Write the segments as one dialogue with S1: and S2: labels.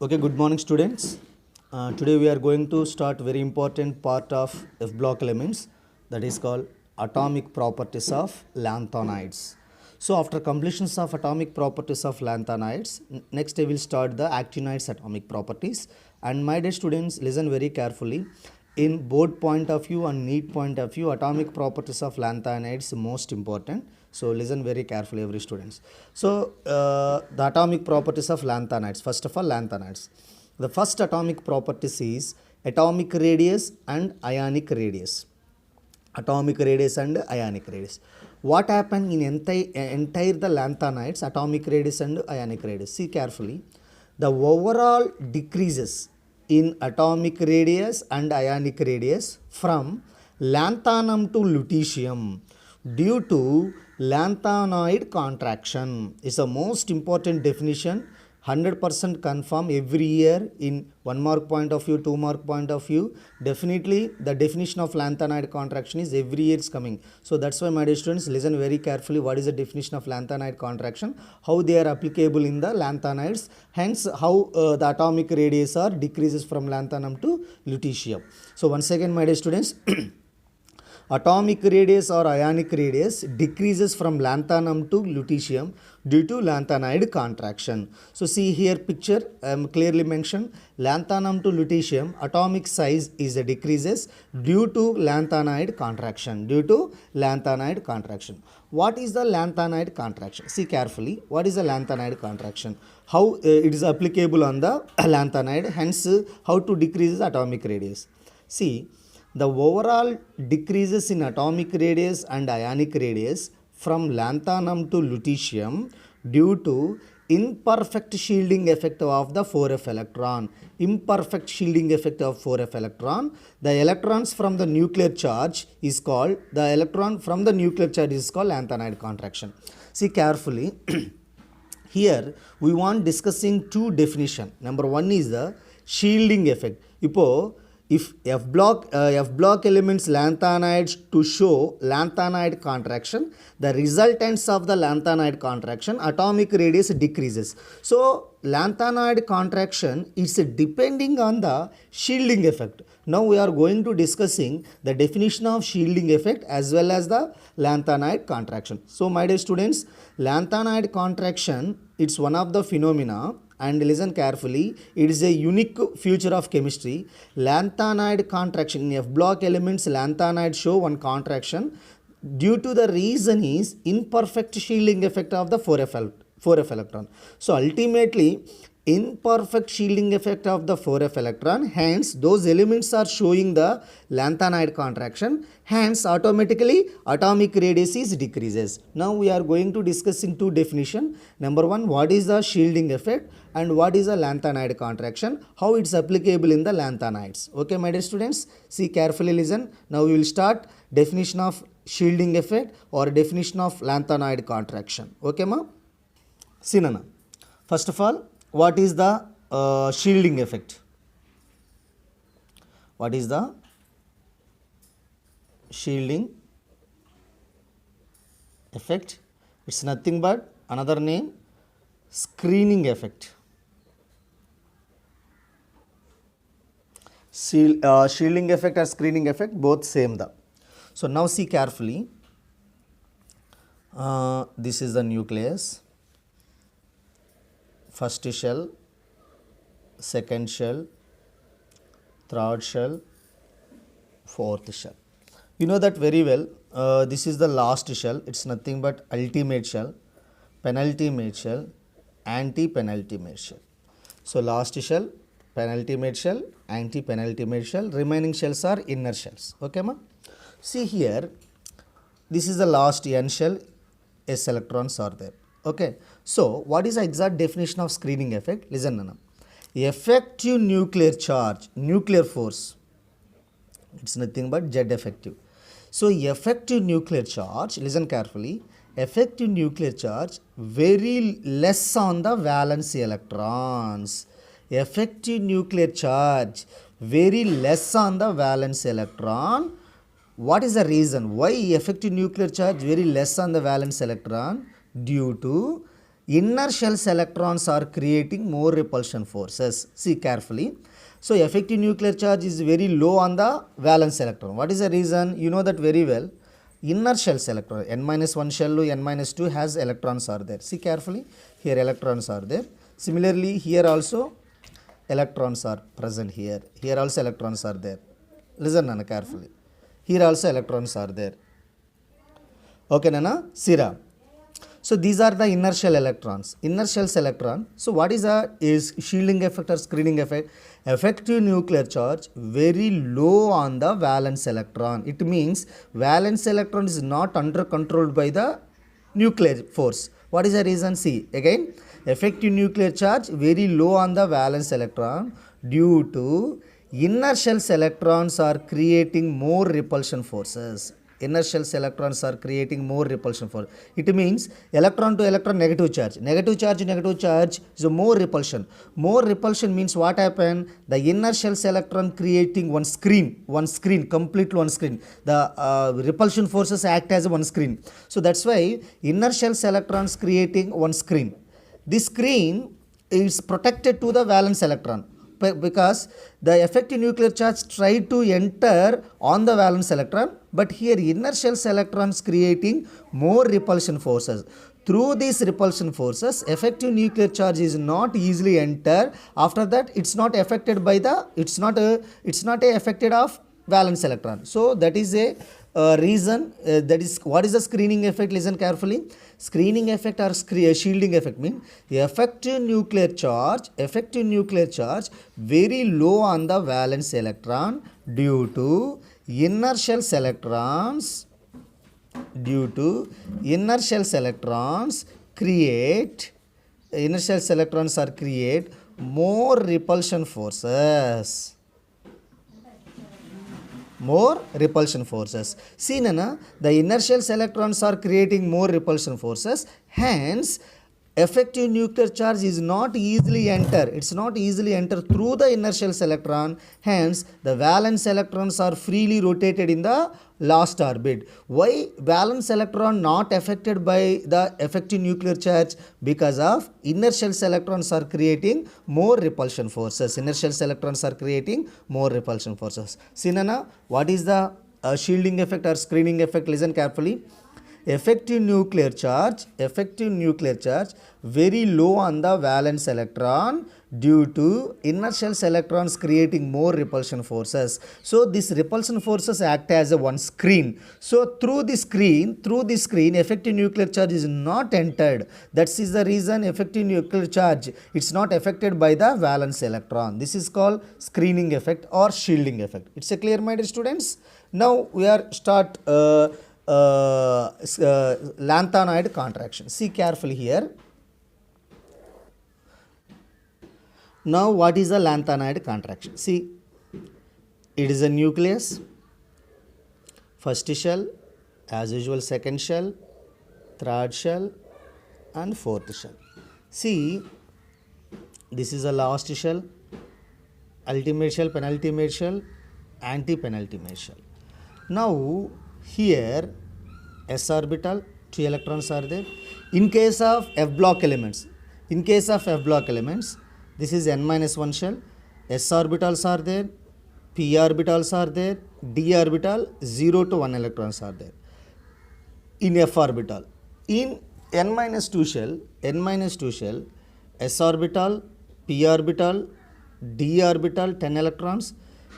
S1: Okay, good morning students. Today we are going to start very important part of F block elements, that is called atomic properties of lanthanides. So after completions of atomic properties of lanthanides, next I will start the actinides atomic properties. And my dear students, listen very carefully. In board point of view and NEET point of view, atomic properties of lanthanides most important. So listen very carefully, every students. So the atomic properties of lanthanides. First of all, lanthanides. The first atomic properties is atomic radius and ionic radius. Atomic radius and ionic radius. What happened in entire the lanthanides, atomic radius and ionic radius? See carefully. The overall decreases in atomic radius and ionic radius from lanthanum to lutetium due to lanthanoid contraction is the most important definition. 100% confirm every year in 1 mark point of view, 2 mark point of view. Definitely the definition of lanthanoid contraction is every year is coming. So that's why my dear students, listen very carefully what is the definition of lanthanoid contraction, how they are applicable in the lanthanides, hence how the atomic radius are decreases from lanthanum to lutetium. So once again my dear students, atomic radius or ionic radius decreases from lanthanum to lutetium due to lanthanoid contraction. So see here picture, clearly mentioned lanthanum to lutetium atomic size is a decreases due to lanthanoid contraction. Due to lanthanoid contraction. What is the lanthanoid contraction? See carefully, what is the lanthanoid contraction? How it is applicable on the lanthanide, hence how to decrease the atomic radius. See, the overall decreases in atomic radius and ionic radius from lanthanum to lutetium due to imperfect shielding effect of the 4f electron. Imperfect shielding effect of 4f electron. The electrons from the nuclear charge is called, the electron from the nuclear charge is called lanthanide contraction. See carefully. Here we want discussing two definition. Number one is the shielding effect. If F block elements lanthanides to show lanthanoid contraction, the resultants of the lanthanoid contraction atomic radius decreases. So lanthanoid contraction is depending on the shielding effect. Now we are going to discussing the definition of shielding effect as well as the lanthanoid contraction. So my dear students, lanthanoid contraction, it's one of the phenomena. And listen carefully, it is a unique feature of chemistry. Lanthanoid contraction, in F block elements lanthanide show one contraction due to the reason is imperfect shielding effect of the 4f electron. So ultimately imperfect shielding effect of the 4f electron, hence those elements are showing the lanthanoid contraction, hence automatically atomic radius is decreases. Now we are going to discussing two definition. Number one, what is the shielding effect and what is the lanthanoid contraction, how it's applicable in the lanthanides. Okay my dear students, see carefully, listen. Now we will start definition of shielding effect or definition of lanthanoid contraction. Okay ma? See Nana, first of all, what is the shielding effect? What is the shielding effect? It's nothing but another name, screening effect. Shielding effect or screening effect, both same. So now see carefully. This is the nucleus. First shell, second shell, third shell, fourth shell. You know that very well. This is the last shell. It's nothing but ultimate shell, penultimate shell, anti-penultimate shell. So last shell, penultimate shell, anti-penultimate shell. Remaining shells are inner shells. Okay ma? See here, this is the last n shell. S electrons are there. Okay, so what is the exact definition of screening effect? Listen Nana. Effective nuclear charge, nuclear force, it's nothing but Z effective. So effective nuclear charge, listen carefully, effective nuclear charge very less on the valence electrons. Effective nuclear charge very less on the valence electron. What is the reason? Why effective nuclear charge very less on the valence electron? Due to inner shells electrons are creating more repulsion forces. See carefully. So effective nuclear charge is very low on the valence electron. What is the reason? You know that very well. Inner shells electron, n minus 1 shell, n minus 2 has electrons are there. See carefully. Here electrons are there. Similarly, here also electrons are present here. Here also electrons are there. Listen Nana carefully. Here also electrons are there. Okay Nana? Sira. So these are the inner shell electrons. Inner shells electron. So what is shielding effect or screening effect? Effective nuclear charge very low on the valence electron. It means valence electron is not under controlled by the nuclear force. What is the reason? See again, effective nuclear charge very low on the valence electron due to inner shells electrons are creating more repulsion forces. Inner shells electrons are creating more repulsion force. It means electron to electron negative charge. Negative charge is a more repulsion. More repulsion means what happened? The inner shells electron creating one screen, completely one screen. The repulsion forces act as one screen. So that's why inner shells electrons creating one screen. This screen is protected to the valence electron, because the effective nuclear charge try to enter on the valence electron, but here inner shells electrons creating more repulsion forces. Through these repulsion forces, effective nuclear charge is not easily enter. After that, it's not affected by the, it's not affected of valence electron. So that is a reason. That is what is the screening effect? Listen carefully. Screening effect or shielding effect mean effective nuclear charge very low on the valence electron due to inner shells electrons create more repulsion forces. See Nana, the inner shells electrons are creating more repulsion forces. Hence, effective nuclear charge is not easily enter. It's not easily enter through the inner shells electron. Hence, the valence electrons are freely rotated in the last orbit. Why valence electron not affected by the effective nuclear charge? Because of inner shells electrons are creating more repulsion forces. See Nana, what is the shielding effect or screening effect? Listen carefully. Effective nuclear charge very low on the valence electron due to inner shells electrons creating more repulsion forces. So these repulsion forces act as a one screen. So through this screen, effective nuclear charge is not entered. That is the reason effective nuclear charge, it's not affected by the valence electron. This is called screening effect or shielding effect. It's a clear, my dear students. Now we are start lanthanoid contraction. See carefully here. Now what is a lanthanoid contraction? See, it is a nucleus, first shell, as usual second shell, third shell and fourth shell. See, this is a last shell, ultimate shell, penultimate shell, anti-penultimate shell. Now here s orbital, 2 electrons are there. In case of f block elements, this is n minus 1 shell, s orbitals are there, p orbitals are there, d orbital 0 to 1 electrons are there. In f orbital, in n minus 2 shell, s orbital, p orbital, d orbital 10 electrons,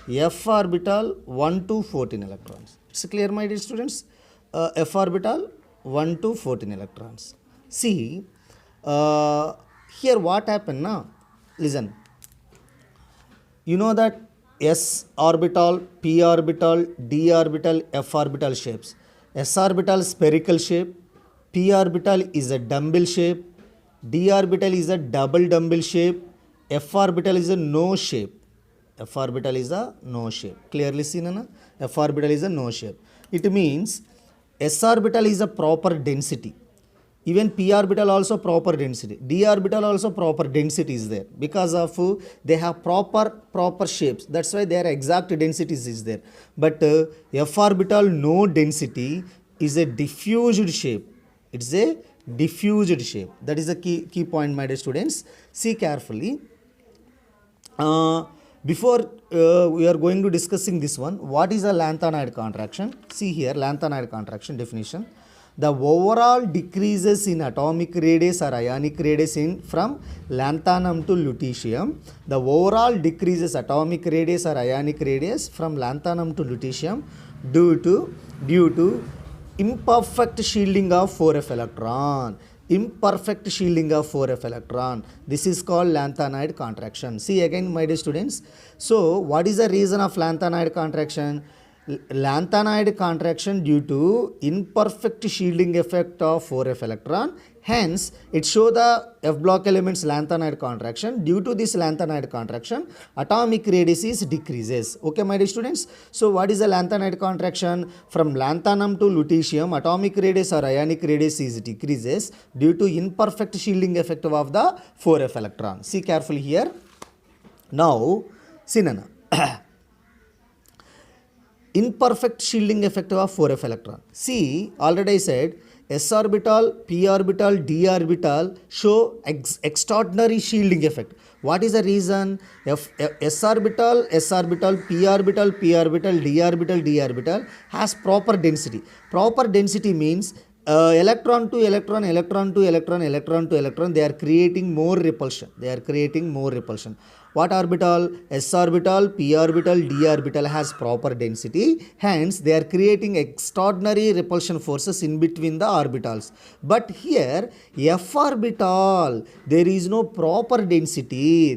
S1: f orbital 1 to 14 electrons. It's clear, my dear students? F orbital 1 to 14 electrons. See, here what happened now? Listen. You know that s orbital, p orbital, d orbital, f orbital shapes. S orbital spherical shape, p orbital is a dumbbell shape, d orbital is a double dumbbell shape, f orbital is a no shape. Clearly seen, na? F orbital is a no shape. It means s orbital is a proper density. Even p orbital also proper density. D orbital also proper density is there. Because of they have proper shapes. That's why their exact densities is there. But f orbital no density is a diffused shape. It's a diffused shape. That is the key point, my dear students. See carefully. Before we are going to discussing this one, what is a lanthanide contraction? See here, lanthanide contraction definition. The overall decreases in atomic radius or ionic radius in from lanthanum to lutetium. The overall decreases atomic radius or ionic radius from lanthanum to lutetium due to imperfect shielding of 4f electron. Imperfect shielding of 4f electron. This is called lanthanide contraction. See again, my dear students. So what is the reason of lanthanide contraction? Lanthanide contraction due to imperfect shielding effect of 4f electron. Hence, it show the F block elements lanthanide contraction. Due to this lanthanide contraction, atomic radius is decreases. Okay, my dear students. So, what is the lanthanide contraction? From lanthanum to lutetium, atomic radius or ionic radius is decreases due to imperfect shielding effect of the 4f electron. See carefully here. Now, see Nana. Imperfect shielding effect of 4f electron. See, already I said s orbital, p orbital, d orbital show extraordinary shielding effect. What is the reason? S orbital, p orbital, d orbital has proper density. Proper density means electron to electron, they are creating more repulsion. What orbital? S orbital, p orbital, d orbital has proper density. Hence, they are creating extraordinary repulsion forces in between the orbitals. But here, f orbital, there is no proper density.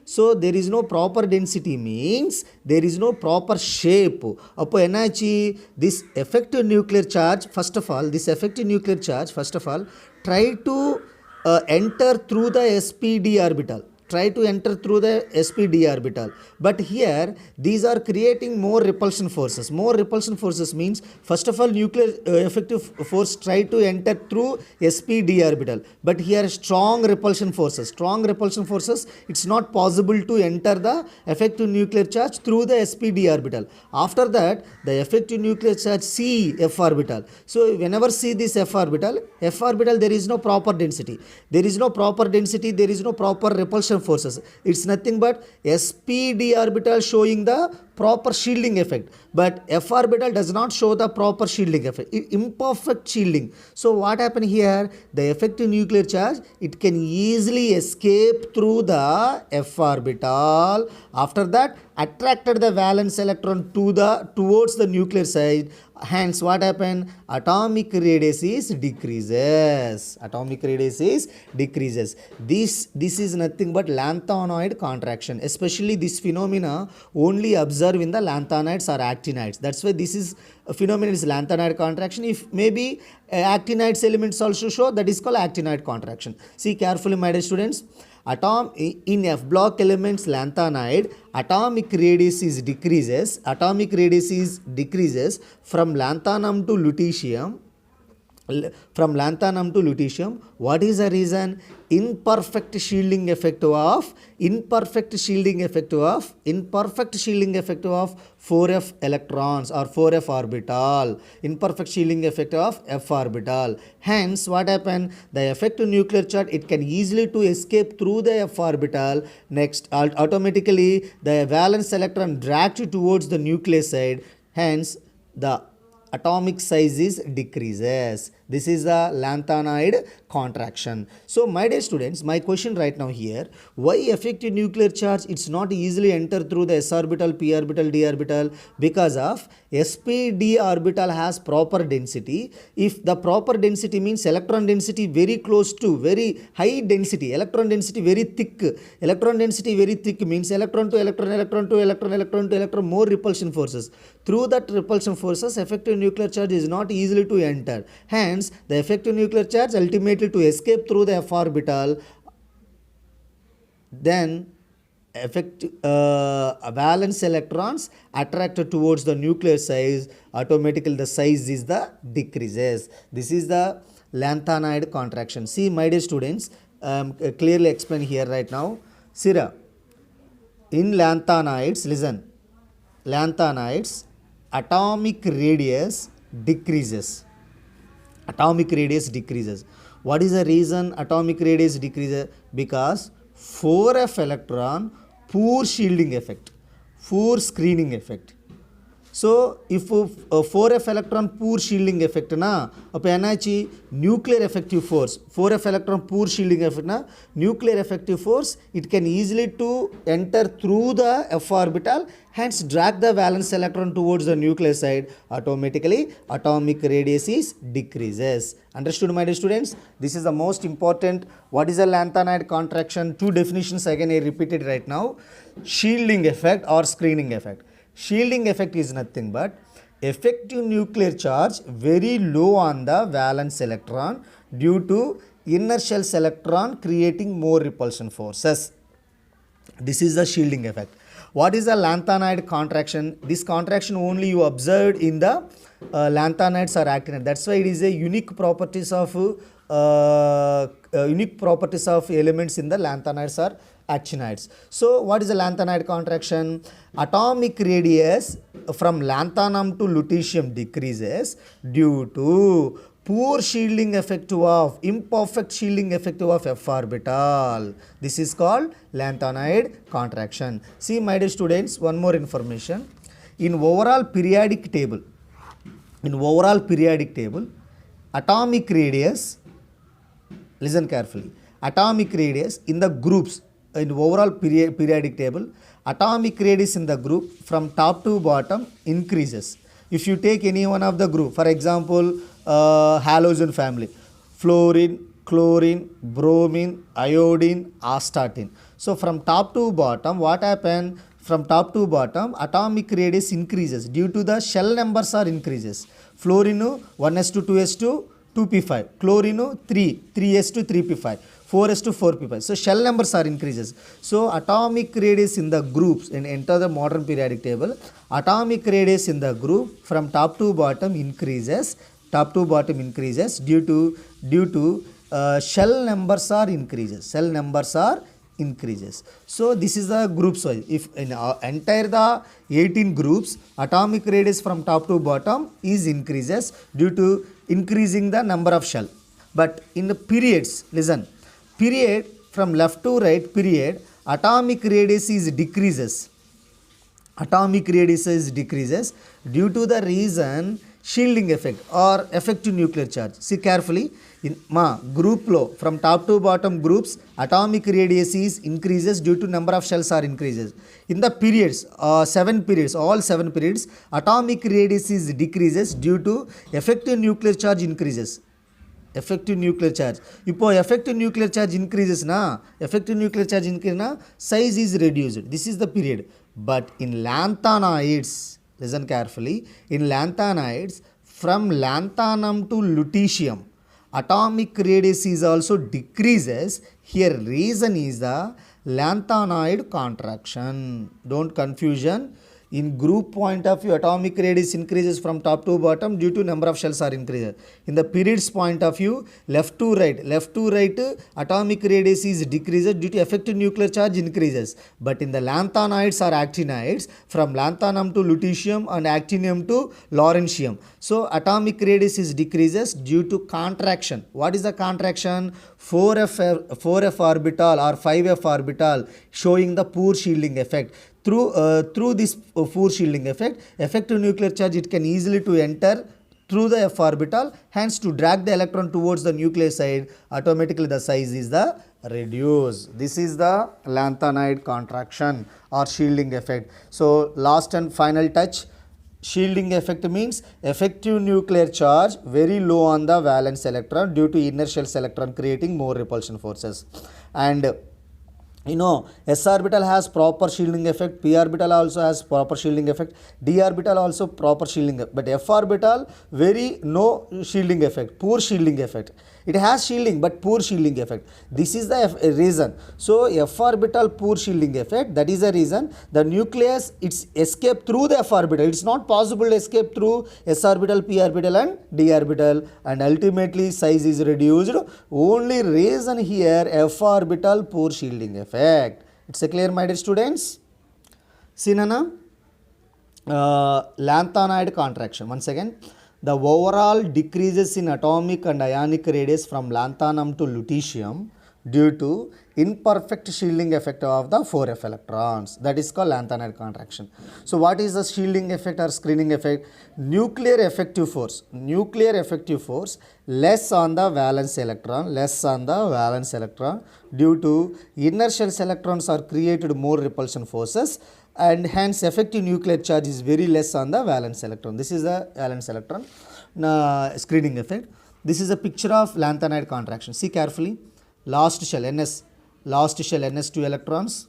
S1: So, there is no proper density means there is no proper shape. This effective nuclear charge, first of all, try to enter through the sp-d orbital. But here, these are creating more repulsion forces. More repulsion forces means, first of all, nuclear effective force try to enter through sp-d orbital. But here, strong repulsion forces, it's not possible to enter the effective nuclear charge through the sp-d orbital. After that, the effective nuclear charge C f orbital. So, whenever see this f orbital, there is no proper density. There is no proper repulsion forces. It's nothing but sp-d orbital showing the proper shielding effect, but f orbital does not show the proper shielding effect, imperfect shielding. So what happened here? The effective nuclear charge, it can easily escape through the f orbital. After that, attracted the valence electron towards the nuclear side. Hence, what happened? Atomic radius is decreases. This is nothing but lanthanoid contraction. Especially this phenomena only observed in the lanthanides or actinides. That's why this is a phenomenon is lanthanoid contraction. If maybe actinides elements also show, that is called actinide contraction. See carefully, my dear students. In F block elements lanthanide, atomic radius is decreases from lanthanum to lutetium. What is the reason? Imperfect shielding effect of 4f electrons or 4f orbital. Imperfect shielding effect of f orbital. Hence, what happened? The effective nuclear charge, it can easily to escape through the f orbital. Next, automatically the valence electron dragged towards the nucleus side. Hence, the atomic size is decreases. This is the lanthanide contraction. So, my dear students, my question right now here, why effective nuclear charge, it's not easily enter through the s orbital, p orbital, d orbital? Because of sp-d orbital has proper density. If the proper density means electron density very close to very high density, electron density very thick means electron to electron, more repulsion forces. Through that repulsion forces, effective nuclear charge is not easily to enter. Hence, the effective nuclear charge ultimately to escape through the f orbital. Then valence electrons attracted towards the nuclear size, automatically the size is the decreases. This is the lanthanide contraction. See, my dear students, clearly explain here right now. Sira, in lanthanides, listen, lanthanides, atomic radius decreases. atomic radius decreases. What is the reason atomic radius decreases? Because 4f electron poor shielding effect, poor screening effect. So if 4f electron poor shielding effect na appo enachi nuclear effective force 4f electron poor shielding effect na nuclear effective force it can easily to enter through the f orbital, hence drag the valence electron towards the nuclear side, automatically atomic radius is decreases. Understood my dear students? This is the most important. What is a lanthanide contraction? Two definitions again I repeated right now. Shielding effect or screening effect. Shielding effect is nothing but effective nuclear charge very low on the valence electron due to inner shell electron creating more repulsion forces. This is the shielding effect. What is the lanthanide contraction? This contraction only you observed in the lanthanides or actinides. That's why it is a unique properties of elements in the lanthanides or actinides. So what is the lanthanide contraction? Atomic radius from lanthanum to lutetium decreases due to poor shielding effect of imperfect shielding effect of f orbital. This is called lanthanide contraction. See my dear students, one more information. In overall periodic table, atomic radius, listen carefully, atomic radius in the groups in overall periodic table, atomic radius in the group from top to bottom increases. If you take any one of the group, for example, halogen family, fluorine, chlorine, bromine, iodine, astatine. So from top to bottom, what happened? From top to bottom, atomic radius increases due to the shell numbers are increases. Fluorine 1s2 2s2 2p5, chlorine 3s2 3p5, 4s2 4p5. So shell numbers are increases. So atomic radius in the groups and enter the modern periodic table, atomic radius in the group from top to bottom increases. Top to bottom increases due to shell numbers are increases. Shell numbers are increases. So this is the groups wise. If in entire the 18 groups, atomic radius from top to bottom is increases due to increasing the number of shell. But in the periods, listen, period from left to right period, atomic radius is decreases. Atomic radius is decreases due to the reason shielding effect or effective nuclear charge. See carefully, in group low from top to bottom groups, atomic radius is increases due to number of shells are increases. In the periods, 7 periods, all 7 periods, atomic radius is decreases due to effective nuclear charge increases. Effective nuclear charge. If effective nuclear charge increases size is reduced. This is the period. But in lanthanides, listen carefully, in lanthanides from lanthanum to lutetium, atomic radius is also decreases. Here reason is the lanthanide contraction. Don't confusion. In group point of view, atomic radius increases from top to bottom due to number of shells are increased. In the periods point of view, left to right, atomic radius is decreases due to effective nuclear charge increases. But in the lanthanides or actinides, from lanthanum to lutetium and actinium to lawrencium, so atomic radius is decreases due to contraction. What is the contraction? 4f orbital or 5f orbital, showing the poor shielding effect. Through this poor shielding effect, effective nuclear charge it can easily to enter through the f orbital, hence to drag the electron towards the nuclear side, automatically the size is the reduced. This is the lanthanide contraction or shielding effect. So last and final touch, shielding effect means effective nuclear charge very low on the valence electron due to inner shell electron creating more repulsion forces. And you know, s orbital has proper shielding effect, p orbital also has proper shielding effect, d orbital also proper shielding effect, but f orbital very no shielding effect, poor shielding effect. It has shielding but poor shielding effect. This is the reason. So f orbital poor shielding effect, that is the reason the nucleus it's escape through the f orbital. It's not possible to escape through s orbital, p orbital and d orbital, and ultimately size is reduced. Only reason here f orbital poor shielding effect. It's a clear my dear students. See Nana, lanthanide contraction once again. the overall decreases in atomic and ionic radius from lanthanum to lutetium due to imperfect shielding effect of the 4f electrons. That is called lanthanide contraction. So what is the shielding effect or screening effect? Nuclear effective force less on the valence electron, due to inner shell's electrons are created more repulsion forces, and hence effective nuclear charge is very less on the valence electron. This is the valence electron screening effect. This is a picture of lanthanide contraction. See carefully. Last shell NS, NS2 electrons,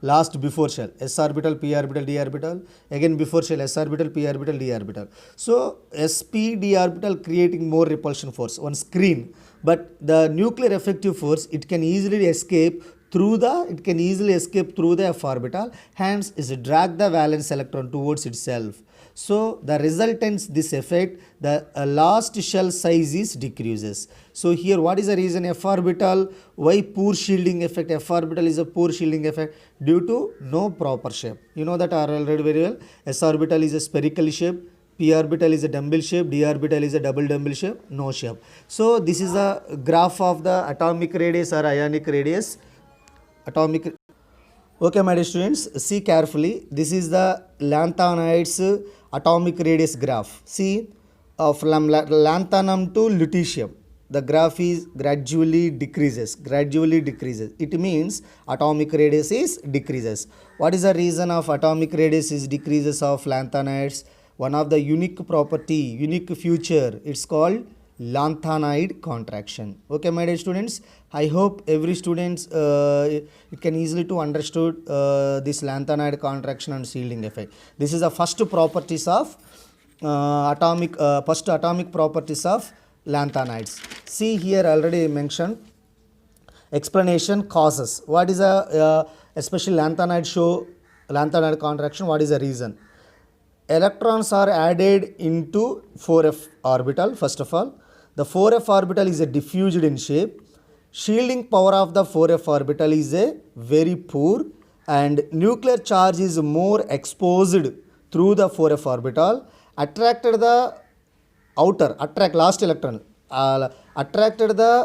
S1: last before shell s orbital, p orbital, d orbital, again before shell s orbital, p orbital, d orbital. So sp d orbital creating more repulsion force on screen, but the nuclear effective force, it can easily escape through the f orbital, hence it drag the valence electron towards itself. So the resultants this effect, the last shell size is decreases. So here what is the reason? F orbital, why poor shielding effect? F orbital is a poor shielding effect due to no proper shape. You know that already very well. S orbital is a spherical shape, p orbital is a dumbbell shape, d orbital is a double dumbbell shape, no shape. So this is a graph of the atomic radius or ionic radius. Okay, my dear students, see carefully. This is the lanthanide's atomic radius graph. See, from lanthanum to lutetium, the graph is gradually decreases. It means atomic radius is decreases. What is the reason of atomic radius is decreases of lanthanides? One of the unique property, unique feature, it's called lanthanide contraction. Okay, my dear students, I hope every students it can easily to understood this lanthanide contraction and shielding effect. This is the first properties of atomic properties of lanthanides. See here already mentioned explanation causes. What is especially lanthanide contraction? What is the reason? Electrons are added into 4f orbital. First of all, the 4f orbital is a diffused in shape. Shielding power of the 4f orbital is a very poor, and nuclear charge is more exposed through the 4f orbital, attracted the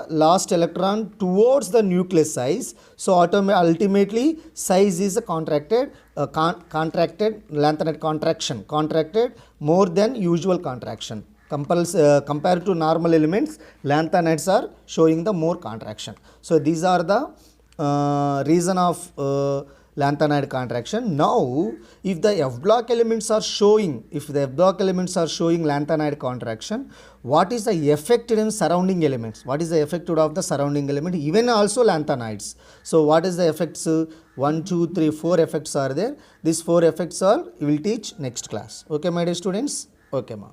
S1: last electron towards the nucleus size. So ultimately size is contracted lanthanide contracted more than usual contraction. Compared to normal elements, lanthanides are showing the more contraction. So these are the reason of lanthanide contraction. Now, if the F block elements are showing, lanthanide contraction, what is the effect in surrounding elements? What is the effect of the surrounding element? Even also lanthanides. So what is the effects? 1, 2, 3, 4 effects are there. These 4 effects are we will teach next class. Okay, my dear students. Okay, ma.